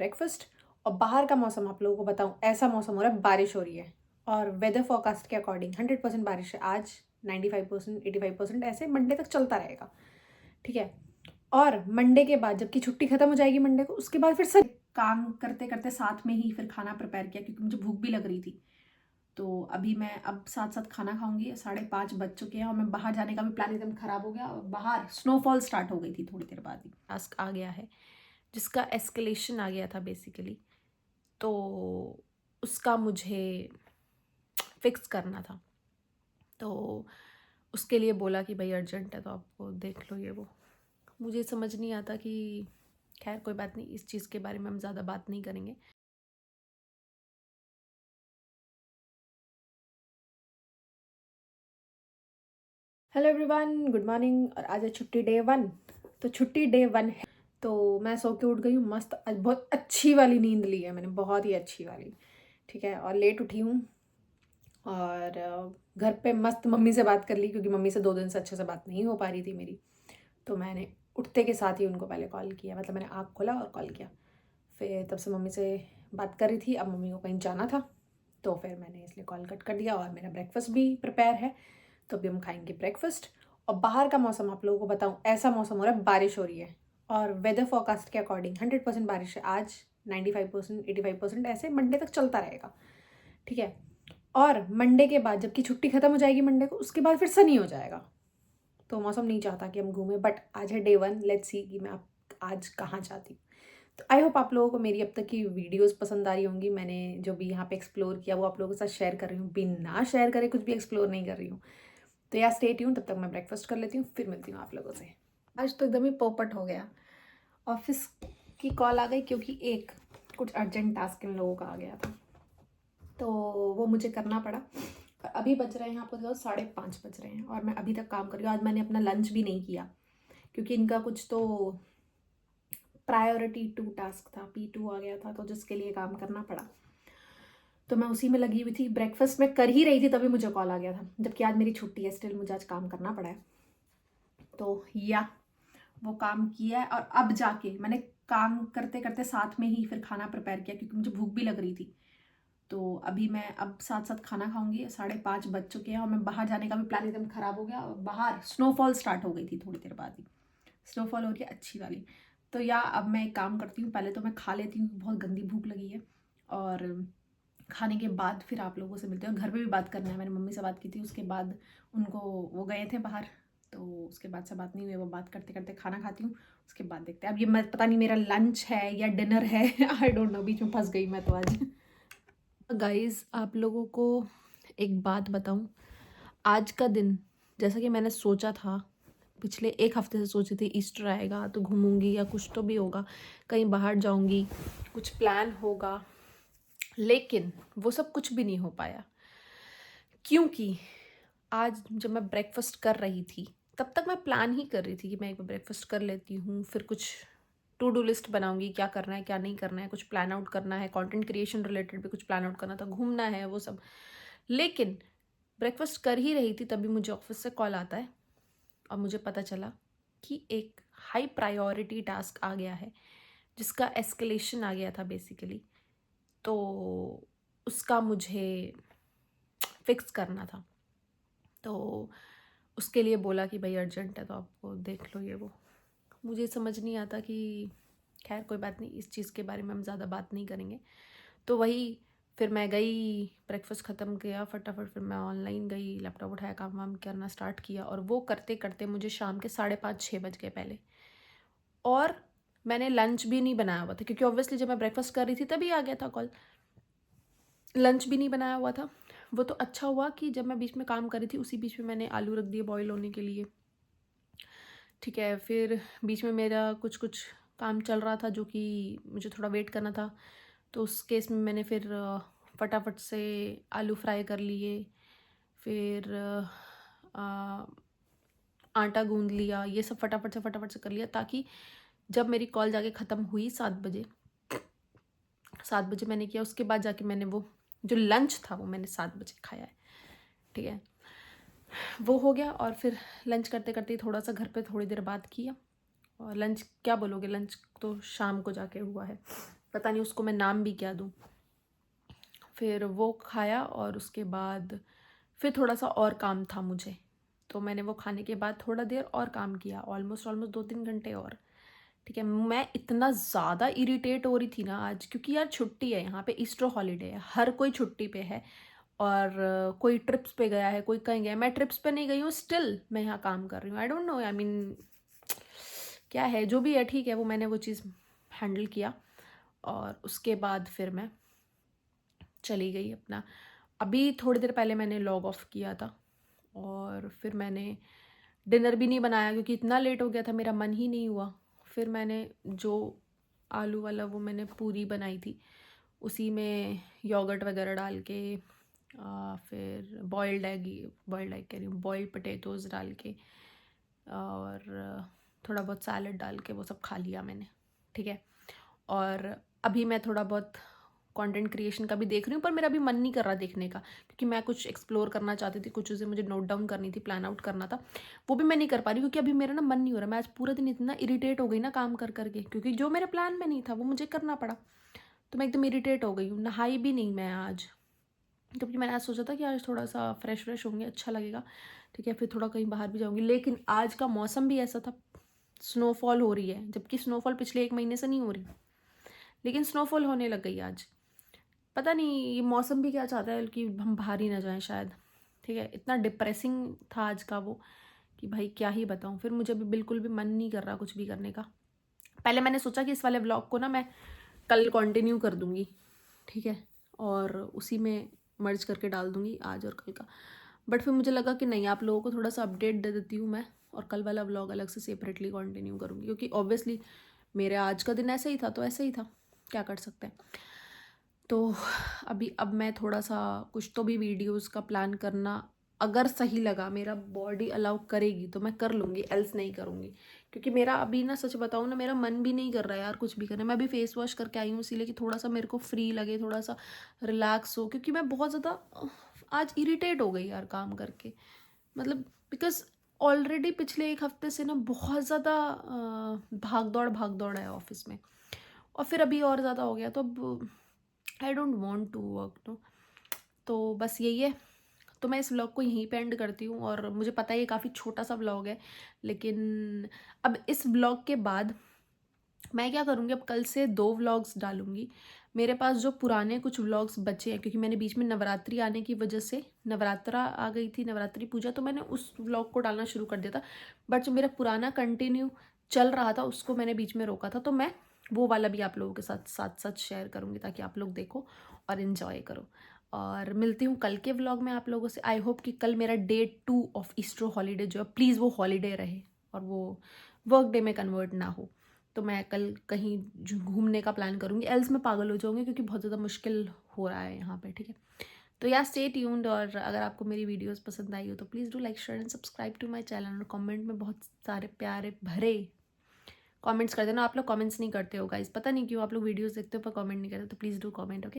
Breakfast. और बाहर का मौसम आप लोगों को बताऊं, ऐसा मौसम हो रहा है, बारिश हो रही है और वेदर फोरकास्ट के अकॉर्डिंग 100% बारिश है आज। 95% 85% ऐसे मंडे तक चलता रहेगा। ठीक है। और मंडे के बाद जबकि छुट्टी खत्म हो जाएगी मंडे को, उसके बाद फिर सब काम करते करते साथ में ही फिर खाना प्रिपेयर किया क्योंकि मुझे भूख भी लग रही थी। तो अभी मैं अब साथ साथ खाना खाऊंगी। 5:30 बज चुके हैं और मैं बाहर जाने का भी प्लान एकदम ख़राब हो गया। और बाहर स्नोफॉल स्टार्ट हो गई थी थोड़ी देर बाद ही। टास्क आ गया है जिसका एस्केलेशन आ गया था बेसिकली। तो उसका मुझे फिक्स करना था। तो उसके लिए बोला कि भाई अर्जेंट है तो आपको देख लो ये वो। मुझे समझ नहीं आता कि खैर कोई बात नहीं, इस चीज़ के बारे में हम ज़्यादा बात नहीं करेंगे। Hello everyone, good morning. और आज है छुट्टी डे 1। तो छुट्टी डे 1 है तो मैं सो के उठ गई हूँ मस्त। आज बहुत अच्छी वाली नींद ली है मैंने, बहुत ही अच्छी वाली। ठीक है। और लेट उठी हूँ और घर पे मस्त मम्मी से बात कर ली क्योंकि मम्मी से 2 दिन से अच्छे से बात नहीं हो पा रही थी मेरी। तो मैंने उठते के साथ ही उनको पहले कॉल किया, मतलब मैंने आँख खोला और कॉल किया। फिर तब से मम्मी से बात कर रही थी। अब मम्मी को कहीं जाना था तो फिर मैंने इसलिए कॉल कट कर दिया। और मेरा ब्रेकफास्ट भी प्रिपेयर है तो अभी हम खाएंगे ब्रेकफास्ट। और बाहर का मौसम आप लोगों को बताऊं, ऐसा मौसम हो रहा है, बारिश हो रही है और वेदर फोरकास्ट के अकॉर्डिंग 100% बारिश है आज। 95% 85% ऐसे मंडे तक चलता रहेगा। ठीक है। और मंडे के बाद जबकि छुट्टी खत्म हो जाएगी मंडे को, उसके बाद फिर सनी हो जाएगा। तो मौसम नहीं चाहता कि हम घूमें, बट आज है डे 1। लेट्स सी कि मैं आप आज कहाँ जाती हूँ। तो आई होप आप लोगों को मेरी अब तक की वीडियोस पसंद आ रही होंगी। मैंने जो भी यहाँ पे एक्सप्लोर किया वो आप लोगों के साथ शेयर कर रही हूँ, बिना शेयर करे कुछ भी एक्सप्लोर नहीं कर रही हूँ। तो यार स्टे ट्यून, तब तक मैं ब्रेकफास्ट कर लेती हूँ, फिर मिलती हूँ आप लोगों से। आज तो एकदम ही पोपट हो गया। ऑफिस की कॉल आ गई क्योंकि एक कुछ अर्जेंट टास्क इन लोगों का आ गया था तो वो मुझे करना पड़ा। अभी बज रहे हैं, आपको बताओ 5:30 बज रहे हैं और मैं अभी तक काम कर रही हूँ। आज मैंने अपना लंच भी नहीं किया क्योंकि इनका कुछ तो प्रायोरिटी 2 टास्क था, P2 आ गया था तो जिसके लिए काम करना पड़ा। तो मैं उसी में लगी हुई थी। ब्रेकफास्ट में कर ही रही थी तभी मुझे कॉल आ गया था, जबकि आज मेरी छुट्टी है, स्टिल मुझे आज काम करना पड़ा है। तो या वो काम किया है और अब जाके मैंने काम करते करते साथ में ही फिर खाना प्रिपेयर किया क्योंकि मुझे भूख भी लग रही थी। तो अभी मैं अब साथ साथ खाना खाऊंगी। 5:30 बज चुके हैं और मैं बाहर जाने का भी प्लान एकदम ख़राब हो गया। और बाहर स्नोफॉल स्टार्ट हो गई थी थोड़ी देर बाद ही। स्नोफॉल हो रही है अच्छी वाली। तो या अब मैं एक काम करती हूँ, पहले तो मैं खा लेती हूँ, बहुत गंदी भूख लगी है। और खाने के बाद फिर आप लोगों से मिलते हैं। घर पे भी बात करना है, मैंने मम्मी से बात की थी, उसके बाद उनको वो गए थे बाहर तो उसके बाद से बात नहीं हुई। वो बात करते करते खाना खाती हूँ, उसके बाद देखते हैं। अब ये मैं पता नहीं मेरा लंच है या डिनर है आई डोंट नो, बीच में फंस गई मैं तो आज। गाइस आप लोगों को एक बात बताऊं, आज का दिन जैसा कि मैंने सोचा था, पिछले 1 हफ्ते से सोची थी ईस्टर आएगा तो घूमूंगी या कुछ तो भी होगा, कहीं बाहर जाऊंगी, कुछ प्लान होगा, लेकिन वो सब कुछ भी नहीं हो पाया। क्योंकि आज जब मैं ब्रेकफास्ट कर रही थी तब तक मैं प्लान ही कर रही थी कि मैं एक बार ब्रेकफास्ट कर लेती हूँ, फिर कुछ टू डू लिस्ट बनाऊंगी, क्या करना है क्या नहीं करना है, कुछ प्लान आउट करना है, कंटेंट क्रिएशन रिलेटेड भी कुछ प्लान आउट करना था, घूमना है वो सब। लेकिन ब्रेकफास्ट कर ही रही थी तभी मुझे ऑफिस से कॉल आता है और मुझे पता चला कि एक हाई प्रायोरिटी टास्क आ गया है जिसका एस्केलेशन आ गया था बेसिकली। तो उसका मुझे फिक्स करना था। तो उसके लिए बोला कि भाई अर्जेंट है तो आपको देख लो ये वो। मुझे समझ नहीं आता कि खैर कोई बात नहीं, इस चीज़ के बारे में हम ज़्यादा बात नहीं करेंगे। तो वही फिर मैं गई, ब्रेकफास्ट ख़त्म किया फटाफट, फिर मैं ऑनलाइन गई, लैपटॉप उठाया, काम वाम करना स्टार्ट किया और वो करते करते मुझे शाम के 5:30 6 बज गए पहले। और मैंने लंच भी नहीं बनाया हुआ था क्योंकि ऑब्वियसली जब मैं ब्रेकफास्ट कर रही थी तभी आ गया था कॉल। लंच भी नहीं बनाया हुआ था। वो तो अच्छा हुआ कि जब मैं बीच में काम कर रही थी उसी बीच में मैंने आलू रख दिए बॉईल होने के लिए। ठीक है। फिर बीच में मेरा कुछ कुछ काम चल रहा था जो कि मुझे थोड़ा वेट करना था, तो उस केस में मैंने फिर फटाफट से आलू फ्राई कर लिए। फिर आटा गूंद लिया, ये सब फटाफट से कर लिया ताकि जब मेरी कॉल जाके ख़त्म हुई 7 बजे मैंने किया। उसके बाद जाके मैंने वो जो लंच था वो मैंने 7 बजे खाया है। ठीक है। वो हो गया और फिर लंच करते करते थोड़ा सा घर पे थोड़ी देर बात किया। और लंच क्या बोलोगे, लंच तो शाम को जाके हुआ है। पता नहीं उसको मैं नाम भी क्या दूँ। फिर वो खाया और उसके बाद फिर थोड़ा सा और काम था मुझे, तो मैंने वो खाने के बाद थोड़ा देर और काम किया, ऑलमोस्ट 2-3 घंटे और। ठीक है, मैं इतना ज़्यादा इरिटेट हो रही थी ना आज, क्योंकि यार छुट्टी है, यहाँ पे ईस्टर हॉलीडे है, हर कोई छुट्टी पे है और कोई ट्रिप्स पे गया है, कोई कहीं गया है। मैं ट्रिप्स पे नहीं गई हूँ, स्टिल मैं यहाँ काम कर रही हूँ। I don't know, I mean क्या है, जो भी है ठीक है, वो मैंने वो चीज़ हैंडल किया और उसके बाद फिर मैं चली गई अपना। अभी थोड़ी देर पहले मैंने लॉग ऑफ किया था और फिर मैंने डिनर भी नहीं बनाया क्योंकि इतना लेट हो गया था, मेरा मन ही नहीं हुआ। फिर मैंने जो आलू वाला वो मैंने पूरी बनाई थी, उसी में योगर्ट वगैरह डाल के फिर बॉइल्ड एग कह रही हूँ, बॉइल्ड पोटैटोज़ डाल के और थोड़ा बहुत सैलड डाल के वो सब खा लिया मैंने। ठीक है, और अभी मैं थोड़ा बहुत कंटेंट क्रिएशन का भी देख रही हूँ, पर मेरा अभी मन नहीं कर रहा देखने का, क्योंकि मैं कुछ एक्सप्लोर करना चाहती थी, कुछ चीज़ें मुझे नोट डाउन करनी थी, प्लान आउट करना था, वो भी मैं नहीं कर पा रही क्योंकि अभी मेरा ना मन नहीं हो रहा। मैं आज पूरा दिन इतना इरिटेट हो गई ना काम कर करके, क्योंकि जो मेरे प्लान में नहीं था वो मुझे करना पड़ा, तो मैं एकदम इरिटेट हो गई हूँ। नहाई भी नहीं मैं आज, क्योंकि मैंने आज सोचा था कि आज थोड़ा सा फ्रेश होंगे, अच्छा लगेगा। ठीक है, फिर थोड़ा कहीं बाहर भी जाऊँगी, लेकिन आज का मौसम भी ऐसा था, स्नोफॉल हो रही है, जबकि स्नोफॉल पिछले 1 महीने से नहीं हो रही, लेकिन स्नोफॉल होने लग गई आज। पता नहीं ये मौसम भी क्या चाहता है कि हम बाहर ही ना जाएं शायद। ठीक है, इतना डिप्रेसिंग था आज का वो कि भाई क्या ही बताऊं। फिर मुझे भी बिल्कुल भी मन नहीं कर रहा कुछ भी करने का। पहले मैंने सोचा कि इस वाले व्लॉग को ना मैं कल कंटिन्यू कर दूंगी, ठीक है, और उसी में मर्ज करके डाल दूंगी आज और कल का। बट फिर मुझे लगा कि नहीं, आप लोगों को थोड़ा सा अपडेट दे देती हूँ मैं, और कल वाला व्लॉग अलग से सेपरेटली कंटिन्यू करूँगी, क्योंकि ऑब्वियसली मेरे आज का दिन ऐसे ही था तो ऐसे ही था, क्या कर सकते हैं। तो अब मैं थोड़ा सा कुछ तो भी वीडियोस का प्लान करना, अगर सही लगा, मेरा बॉडी अलाउ करेगी तो मैं कर लूँगी, एल्स नहीं करूँगी। क्योंकि मेरा अभी ना, सच बताऊँ ना, मेरा मन भी नहीं कर रहा है यार कुछ भी करने। मैं अभी फेस वॉश करके आई हूँ इसीलिए कि थोड़ा सा मेरे को फ्री लगे, थोड़ा सा रिलैक्स हो, क्योंकि मैं बहुत ज़्यादा आज इरिटेट हो गई यार काम करके। मतलब बिकॉज ऑलरेडी पिछले 1 हफ्ते से ना बहुत ज़्यादा भाग दौड़ है ऑफिस में, और फिर अभी और ज़्यादा हो गया, तो अब I don't want to work no. तो बस यही है। तो मैं इस व्लॉग को यहीं पे एंड करती हूँ, और मुझे पता है ये काफ़ी छोटा सा व्लॉग है, लेकिन अब इस व्लॉग के बाद मैं क्या करूँगी, अब कल से 2 व्लॉग्स डालूँगी। मेरे पास जो पुराने कुछ व्लॉग्स बचे हैं, क्योंकि मैंने बीच में नवरात्रि आने की वजह से, नवरात्रा आ गई थी, नवरात्रि पूजा, तो मैंने उस व्लॉग को डालना शुरू कर दिया था। बट जो मेरा पुराना कंटिन्यू चल रहा था उसको मैंने बीच में रोका था, तो मैं वो वाला भी आप लोगों के साथ शेयर करूँगी, ताकि आप लोग देखो और इन्जॉय करो। और मिलती हूँ कल के व्लॉग में आप लोगों से। आई होप कि कल मेरा डे 2 ऑफ ईस्टर हॉलीडे जो है, प्लीज़ वो हॉलीडे रहे और वो वर्क डे में कन्वर्ट ना हो। तो मैं कल कहीं घूमने का प्लान करूँगी, एल्स मैं पागल हो जाऊँगी, क्योंकि बहुत ज़्यादा मुश्किल हो रहा है यहाँ पे। ठीक है, तो यार स्टे ट्यून्ड, और अगर आपको मेरी वीडियोस पसंद आई हो तो please do like, share and subscribe to my channel, और कमेंट में बहुत सारे प्यारे भरे कमेंट्स कर देना। आप लोग कमेंट्स नहीं करते हो गाइस, पता नहीं क्यों, आप लोग वीडियोस देखते हो पर कमेंट नहीं करते, तो प्लीज़ डू कमेंट, ओके।